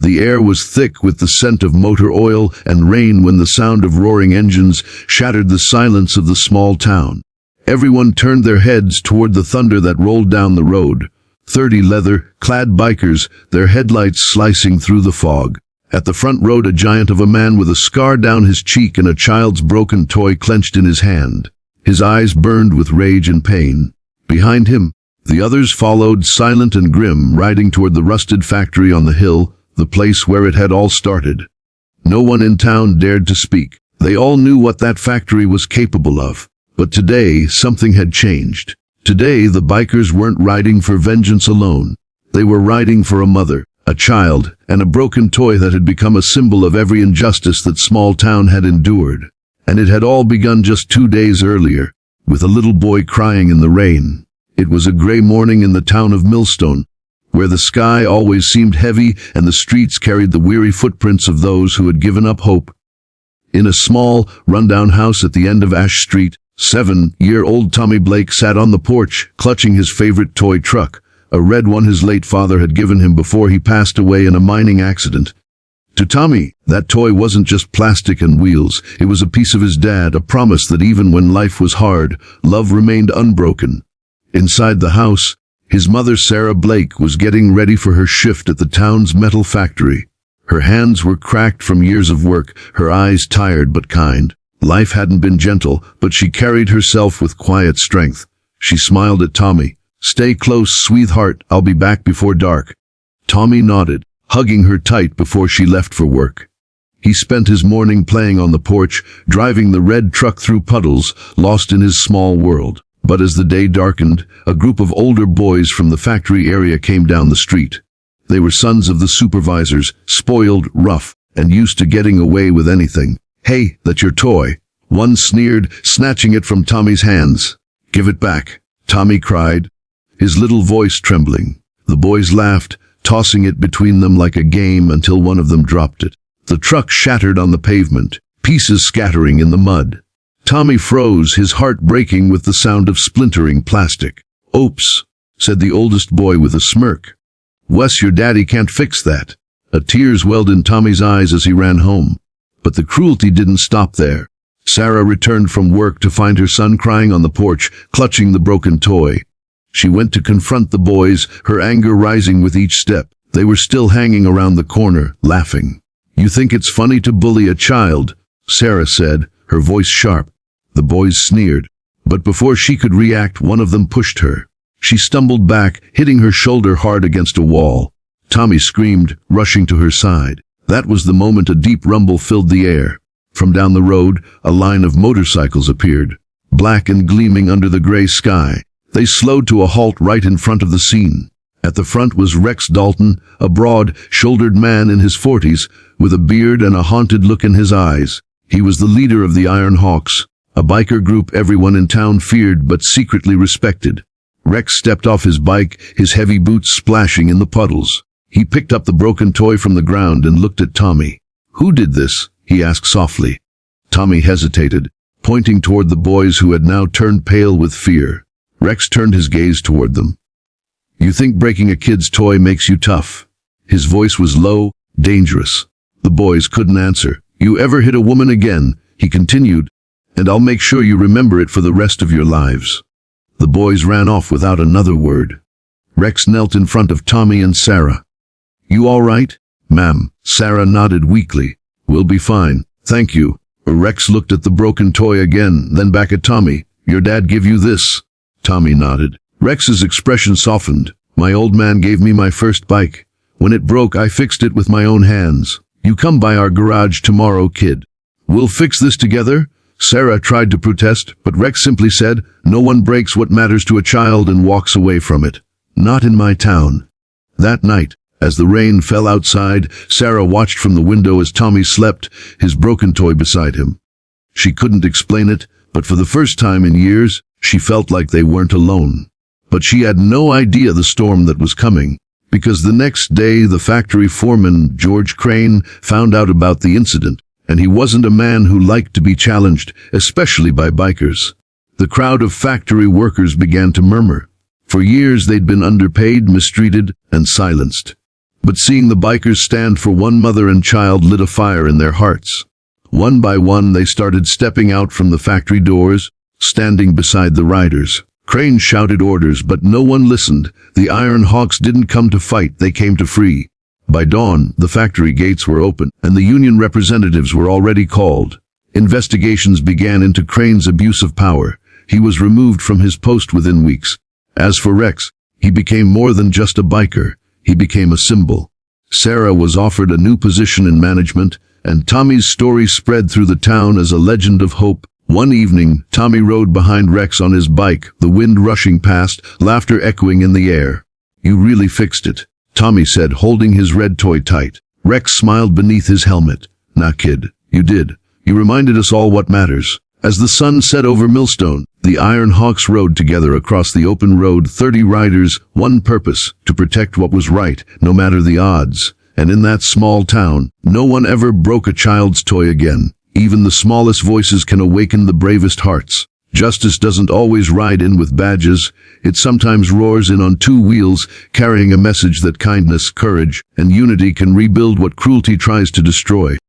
The air was thick with the scent of motor oil and rain when the sound of roaring engines shattered the silence of the small town. Everyone turned their heads toward the thunder that rolled down the road. 30 leather-clad bikers, their headlights slicing through the fog. At the front rode a giant of a man with a scar down his cheek and a child's broken toy clenched in his hand. His eyes burned with rage and pain. Behind him, the others followed, silent and grim, riding toward the rusted factory on the hill, the place where it had all started. No one in town dared to speak. They all knew what that factory was capable of. But today, something had changed. Today, the bikers weren't riding for vengeance alone. They were riding for a mother, a child, and a broken toy that had become a symbol of every injustice that small town had endured. And it had all begun just 2 days earlier, with a little boy crying in the rain. It was a gray morning in the town of Millstone, where the sky always seemed heavy and the streets carried the weary footprints of those who had given up hope. In a small, rundown house at the end of Ash Street, 7-year-old Tommy Blake sat on the porch, clutching his favorite toy truck, a red one his late father had given him before he passed away in a mining accident. To Tommy, that toy wasn't just plastic and wheels, it was a piece of his dad, a promise that even when life was hard, love remained unbroken. Inside the house, his mother Sarah Blake was getting ready for her shift at the town's metal factory. Her hands were cracked from years of work, her eyes tired but kind. Life hadn't been gentle, but she carried herself with quiet strength. She smiled at Tommy. "Stay close, sweetheart, I'll be back before dark." Tommy nodded, hugging her tight before she left for work. He spent his morning playing on the porch, driving the red truck through puddles, lost in his small world. But as the day darkened, a group of older boys from the factory area came down the street. They were sons of the supervisors, spoiled, rough, and used to getting away with anything. "Hey, that's your toy," one sneered, snatching it from Tommy's hands. "Give it back," Tommy cried, his little voice trembling. The boys laughed, tossing it between them like a game until one of them dropped it. The truck shattered on the pavement, pieces scattering in the mud. Tommy froze, his heart breaking with the sound of splintering plastic. "Oops," said the oldest boy with a smirk. "Wes, your daddy can't fix that." Tears welled in Tommy's eyes as he ran home. But the cruelty didn't stop there. Sarah returned from work to find her son crying on the porch, clutching the broken toy. She went to confront the boys, her anger rising with each step. They were still hanging around the corner, laughing. "You think it's funny to bully a child?" Sarah said, her voice sharp. The boys sneered. But before she could react, one of them pushed her. She stumbled back, hitting her shoulder hard against a wall. Tommy screamed, rushing to her side. That was the moment a deep rumble filled the air. From down the road, a line of motorcycles appeared, black and gleaming under the gray sky. They slowed to a halt right in front of the scene. At the front was Rex Dalton, a broad-shouldered man in his 40s, with a beard and a haunted look in his eyes. He was the leader of the Iron Hawks, a biker group everyone in town feared but secretly respected. Rex stepped off his bike, his heavy boots splashing in the puddles. He picked up the broken toy from the ground and looked at Tommy. "Who did this?" he asked softly. Tommy hesitated, pointing toward the boys who had now turned pale with fear. Rex turned his gaze toward them. "You think breaking a kid's toy makes you tough?" His voice was low, dangerous. The boys couldn't answer. "You ever hit a woman again," he continued, "and I'll make sure you remember it for the rest of your lives." The boys ran off without another word. Rex knelt in front of Tommy and Sarah. "You all right?" "Ma'am." Sarah nodded weakly. "We'll be fine, thank you." Rex looked at the broken toy again, then back at Tommy. "Your dad give you this?" Tommy nodded. Rex's expression softened. "My old man gave me my first bike. When it broke, I fixed it with my own hands. You come by our garage tomorrow, kid." "We'll fix this together?" Sarah tried to protest, but Rex simply said, "No one breaks what matters to a child and walks away from it. Not in my town." That night, as the rain fell outside, Sarah watched from the window as Tommy slept, his broken toy beside him. She couldn't explain it, but for the first time in years, she felt like they weren't alone. But she had no idea the storm that was coming, because the next day the factory foreman, George Crane, found out about the incident, and he wasn't a man who liked to be challenged, especially by bikers. The crowd of factory workers began to murmur. For years they'd been underpaid, mistreated, and silenced. But seeing the bikers stand for one mother and child lit a fire in their hearts. One by one they started stepping out from the factory doors, standing beside the riders. Cranes shouted orders, but no one listened. The Iron Hawks didn't come to fight, they came to free. By dawn, the factory gates were open, and the union representatives were already called. Investigations began into Crane's abuse of power. He was removed from his post within weeks. As for Rex, he became more than just a biker. He became a symbol. Sarah was offered a new position in management, and Tommy's story spread through the town as a legend of hope. One evening, Tommy rode behind Rex on his bike, the wind rushing past, laughter echoing in the air. "You really fixed it," Tommy said, holding his red toy tight. Rex smiled beneath his helmet. "Nah, kid, you did. You reminded us all what matters." As the sun set over Millstone, the Iron Hawks rode together across the open road, 30 riders, one purpose, to protect what was right, no matter the odds. And in that small town, no one ever broke a child's toy again. Even the smallest voices can awaken the bravest hearts. Justice doesn't always ride in with badges. It sometimes roars in on two wheels, carrying a message that kindness, courage, and unity can rebuild what cruelty tries to destroy.